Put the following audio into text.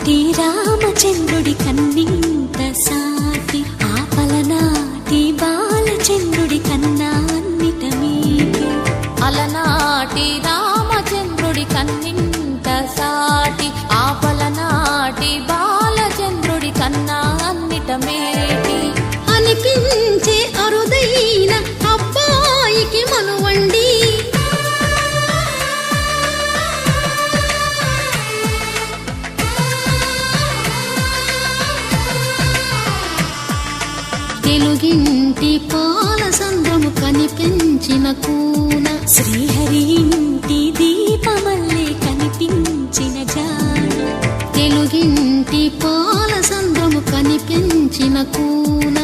అలనాటి రామచంద్రుడి కన్నింత సాటి ఆపలనాటి బాలచంద్రుడి కన్నా అన్నిట మీటి అలనాటి రామచంద్రుడి కన్నింత సాటి ఆపలనాటి బాలచంద్రుడి కన్నా అన్నిట మేటి అనిపించే అరుదైన అబ్బాయికి మనువండి తెలుగింటి పాల సంద్రము కనిపించిన కూన శ్రీహరి ఇంటి దీపమల్లే కనిపించిన జాడ తెలుగింటి పాల సంద్రము కనిపించిన కూన